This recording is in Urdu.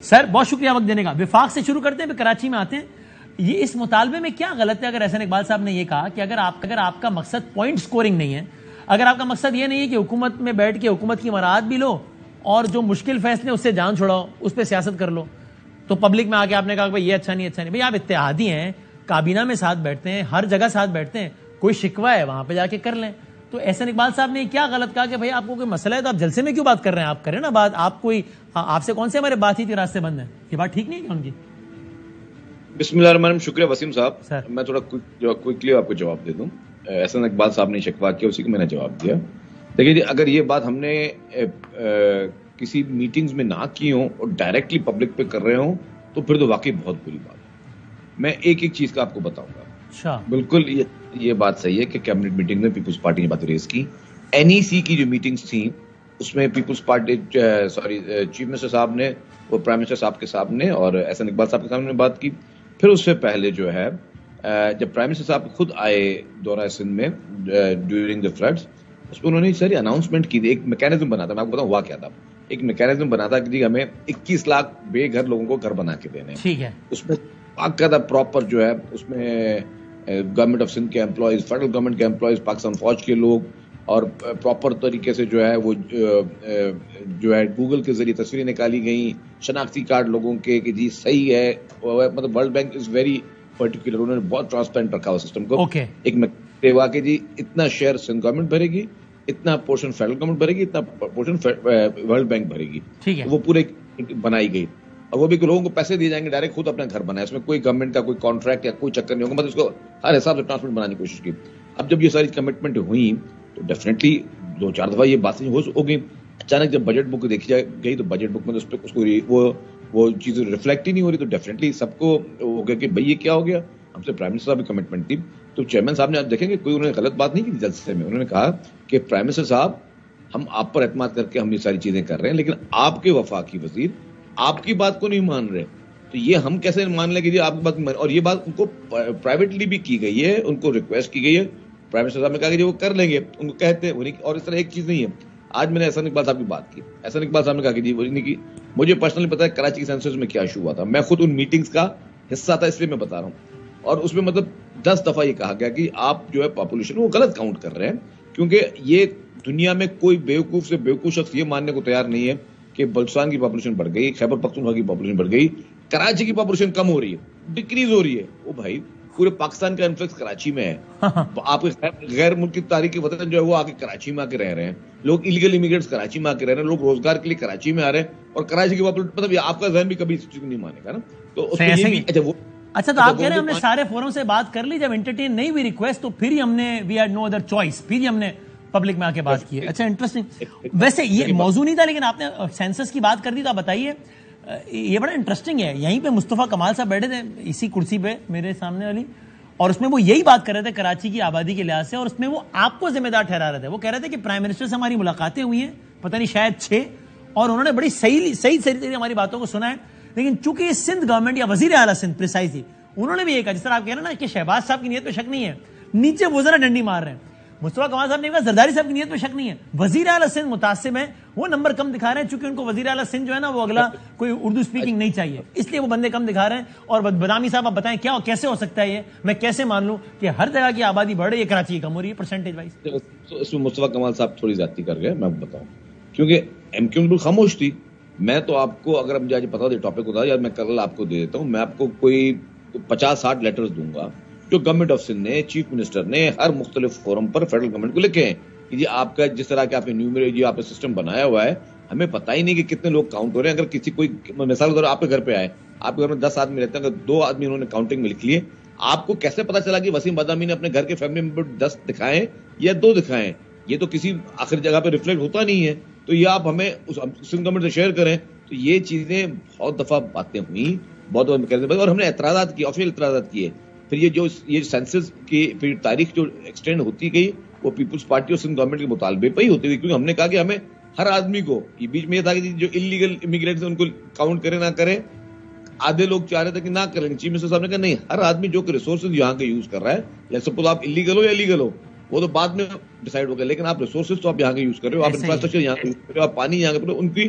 سر بہت شکریہ وقت دینے کا. وفاق سے شروع کرتے ہیں پھر کراچی میں آتے ہیں. یہ اس مطالبے میں کیا غلط ہے اگر احسن اقبال صاحب نے یہ کہا کہ اگر آپ کا مقصد پوائنٹ سکورنگ نہیں ہے, اگر آپ کا مقصد یہ نہیں ہے کہ حکومت میں بیٹھ کے حکومت کی مراعات بھی لو اور جو مشکل فیصلے اس سے جان چھڑاؤ, اس پہ سیاست کر لو, تو پبلک میں آ کے آپ نے کہا کہ بھائی یہ اچھا نہیں. بھائی آپ اتحادی ہیں, کابینہ میں ساتھ بیٹھتے ہیں, ہر جگہ ساتھ بیٹھتے ہیں, کوئی شکوہ ہے وہاں پہ جا کے کر لیں. تو احسن اقبال صاحب نے کیا غلط کہا کہ بھائی آپ کو کوئی مسئلہ ہے تو آپ جلسے میں کیوں بات کر رہے ہیں, آپ کریں نا بات. آپ سے کون سے ہمارے بات ہی کے راستے بند ہیں, یہ بات ٹھیک نہیں ہے ان کی. بسم اللہ الرحمن الرحیم. شکریہ وسیم صاحب, میں تھوڑا کوئکلی آپ کو جواب دے دوں. احسن اقبال صاحب نے شکوہ کیا, اسی کو میں نے جواب دیا. دیکھیے اگر یہ بات ہم نے کسی میٹنگز میں نہ کی ہوں اور ڈائریکٹلی پبلک پہ کر رہے ہوں تو پھر تو واقعی بہت بری بات ہے. میں ایک چیز کا آپ کو بتاؤں گا. بالکل یہ بات صحیح ہے کہ کیبنٹ میٹنگ میں پیپلز پارٹی نے بات ریز کی. این ای سی کی جو میٹنگز تھیں اس میں پیپلز پارٹی چیف منسٹر صاحب نے اور پرائم منسٹر صاحب کے سامنے اور احسن اقبال صاحب کے سامنے بات کی. پھر اس سے پہلے جو ہے جب پرائم منسٹر صاحب خود آئے دورہ سندھ میں ڈیورنگ دا فلڈز, اس پہ انہوں نے ساری اناؤنسمنٹ کی تھی. ایک میکینزم بنا تھا, میں آپ کو بتاؤں ہوا کیا تھا. ایک میکینزم بنا تھا کہ جی ہمیں 21 لاکھ بے گھر لوگوں کو گھر بنا کے دینے. ٹھیک ہے, اس میں باقاعدہ پراپر جو ہے اس میں گورنمنٹ آف سندھ کے امپلائیز, فیڈرل گورنمنٹ کے امپلائیز, پاکستان فوج کے لوگ, اور پراپر طریقے سے جو ہے وہ جو ہے گوگل کے ذریعے تصویریں نکالی گئیں, شناختی کارڈ لوگوں کے کہ جی صحیح ہے. مطلب world bank is very particular, انہوں نے بہت ٹرانسپیرنٹ رکھا ہوا سسٹم کو. ایک میں ہوا کہ جی اتنا شیئر سندھ گورنمنٹ بھرے گی, اتنا پورشن فیڈرل گورنمنٹ بھرے گی, اتنا پورشن ورلڈ بینک بھرے گی. وہ پورے بنائی گئی, اور وہ بھی لوگوں کو پیسے دیے جائیں گے ڈائریکٹ خود اپنا گھر بنائے. اس میں کوئی گورنمنٹ کا کوئی کانٹریکٹ یا کوئی چکر نہیں ہوگا. مطلب اس کو ہر حساب سے ٹرانسپیرنٹ بنانے کی کوشش کی. اب جب یہ ساری کمٹمنٹ ہوئی تو ڈیفینیٹلی 2-4 دفعہ یہ باتیں ہو گئی. اچانک جب بجٹ بک دیکھی گئی تو بجٹ بک میں اس کو وہ چیزیں ریفلیکٹ ہی نہیں ہو رہی. تو ڈیفینیٹلی سب کو ہو گیا کہ بھائی یہ کیا ہو گیا. ہم سے پرائم منسٹر صاحب کی کمٹمنٹ تھی, تو چیئرمین صاحب نے آپ دیکھیں گے کوئی انہوں نے غلط بات نہیں کی جلسے میں. انہوں نے کہا کہ پرائم منسٹر صاحب ہم آپ پر اعتماد کر کے ہم یہ ساری چیزیں کر رہے ہیں, لیکن آپ کے وفاقی وزیر آپ کی بات کو نہیں مان رہے, تو یہ ہم کیسے مان لیں کہ جی آپ کی بات نہیں مان. اور یہ بات ان کو پرائیویٹلی بھی کی گئی ہے, ان کو ریکویسٹ کی گئی ہے. پرائم منسٹر صاحب نے کہا کہ وہ کر لیں گے, ان کو کہتے ہیں. اور اس طرح ایک چیز نہیں ہے. آج میں نے احسن اقبال صاحب کی بات کی, احسن اقبال صاحب نے کہا کہ جی مجھے پرسنلی پتا ہے کراچی کی سینسس میں کیا ایشو ہوا تھا, میں خود ان میٹنگز کا حصہ تھا, اس لیے میں بتا رہا ہوں. اور اس میں مطلب 10 دفعہ یہ کہا گیا کہ آپ جو ہے پاپولیشن وہ غلط کاؤنٹ کر رہے ہیں, کیونکہ یہ دنیا میں کوئی بیوقوف سے بیوقوف شخص یہ ماننے کو تیار نہیں ہے کہ بلوچستان کی پاپولیشن بڑھ گئی, خیبر پختونخوا کی پاپولیشن بڑھ گئی, کراچی کی پاپولیشن کم ہو رہی ہے, ڈکریز ہو رہی ہے. وہ بھائی پورے پاکستان کا انفلکس کراچی میں ہے. آپ کے غیر ملکی تاریخی وطن جو ہے وہ آ کے کراچی میں آ کے رہ رہے ہیں, لوگ ایلیگل امیگرینٹس کراچی میں آ کے رہ رہے ہیں, لوگ روزگار کے لیے کراچی میں آ رہے ہیں, اور کراچی کی مطلب آپ کا ذہن بھی کبھی اس چیز کو نہیں مانے گا نا. تو اس میں اچھا تو آپ کہہ رہے ہیں ہم نے سارے فورم سے بات کر لی, جب انٹرٹین نہیں ہوئی ریکویسٹ تو پھر ہی ہم نے we had no other choice, پھر ہی ہم نے پبلک میں آ کے بات کی ہے. اچھا انٹرسٹنگ. ویسے یہ موضوع نہیں تھا لیکن آپ نے سینسس کی بات کر دی, تو آپ بتائیے. یہ بڑا انٹرسٹنگ ہے, یہیں پہ مصطفیٰ کمال صاحب بیٹھے تھے اسی کرسی پہ میرے سامنے والی, اور اس میں وہ یہی بات کر رہے تھے کراچی کی آبادی کے لحاظ سے, اور اس میں وہ آپ کو ذمہ دار ٹھہرا رہے تھے. وہ کہہ رہے تھے کہ پرائم منسٹر سے ہماری ملاقاتیں ہوئی ہیں, پتہ نہیں شاید 6, اور انہوں نے بڑی صحیح ہماری باتوں کو سنا ہے, لیکن چونکہ یہ سندھ گورنمنٹ یا وزیر اعلیٰ سندھ پریسائزلی انہوں نے بھی یہ کہا, جس طرح آپ کہہ رہے ہیں نا کہ شہباز صاحب کی نیت پہ شک نہیں ہے, نیچے وہ ذرا ڈنڈی مار رہے ہیں. مصطفیٰ کمال صاحب نے کہا زرداری صاحب کی نیت پہ شک نہیں ہے, وزیر اعلیٰ سندھ متعصب ہیں, وہ نمبر کم دکھا رہے ہیں, چونکہ ان کو وزیر اعلیٰ سندھ جو ہے نا وہ اگلا کوئی اردو اسپیکنگ نہیں چاہیے, اس لیے وہ بندے کم دکھا رہے ہیں. اور بدامی صاحب آپ بتائیں کیا کیسے ہو سکتا ہے یہ, میں کیسے مان لوں کہ ہر جگہ کی آبادی بڑھ رہی ہے, کراچی کی کم ہو رہی ہے پرسنٹیج وائز. اس میں مصطفیٰ کمال صاحب تھوڑی زیادتی کر گئے, میں بتاؤں, کیونکہ ایم کیو بالکل خاموش تھی. میں تو آپ کو اگر مجھے آج پتا ہو ٹاپک ہوتا ہے, یا میں کل آپ کو دے دیتا ہوں, میں آپ کو کوئی 50-60 لیٹرز دوں گا جو گورنمنٹ آف سندھ نے, چیف منسٹر نے ہر مختلف فورم پر فیڈرل گورنمنٹ کو لکھے ہیں کہ جی آپ کا جس طرح کے آپ نے نیومریٹ آپ نے سسٹم بنایا ہوا ہے, ہمیں پتہ ہی نہیں کہ کتنے لوگ کاؤنٹ ہو رہے ہیں. اگر کسی کوئی مثال کے طور آپ کے گھر پہ آئے, آپ کے گھر میں 10 آدمی رہتے ہیں, اگر 2 آدمی انہوں نے کاؤنٹنگ میں لکھ لیے, آپ کو کیسے پتا چلا کہ وسیم بدامی نے اپنے گھر کے فیملی ممبر 10 دکھائے یا 2 دکھائے؟ یہ تو کسی آخر جگہ پہ ریفلیکٹ ہوتا نہیں ہے. تو یہ آپ ہمیں سندھ گورنمنٹ سے شیئر کریں. تو یہ چیزیں بہت دفعہ باتیں ہوئی, بہت دفعہ, اور ہم نے اعتراضات کیے, آفیشیل اعتراضات کیے. پھر یہ سینسس کی پھر تاریخ جو ایکسٹینڈ ہوتی گئی وہ پیپلز پارٹی اور سندھ گورنمنٹ کے مطالبے پہ ہی ہوتی گئی, کیونکہ ہم نے کہا کہ ہمیں ہر آدمی کو, یہ بیچ میں یہ تھا کہ جو انلیگل امیگرینٹس ان کو کاؤنٹ کرے نہ کرے, آدھے لوگ چاہ رہے تھے کہ نہ کریں. چیف منسٹر صاحب نے کہا نہیں, ہر آدمی جو کہ ریسورسز یہاں کے یوز کر رہا ہے, لیٹس سپوز آپ انلیگل ہو یا لیگل ہو, وہ تو بعد میں ڈیسائیڈ ہوگا, لیکن آپ ریسورسز تو آپ یہاں کے یوز کر رہے ہو, آپ انفراسٹرکچر یہاں کے یوز کر رہے ہو, آپ پانی یہاں کے, ان کی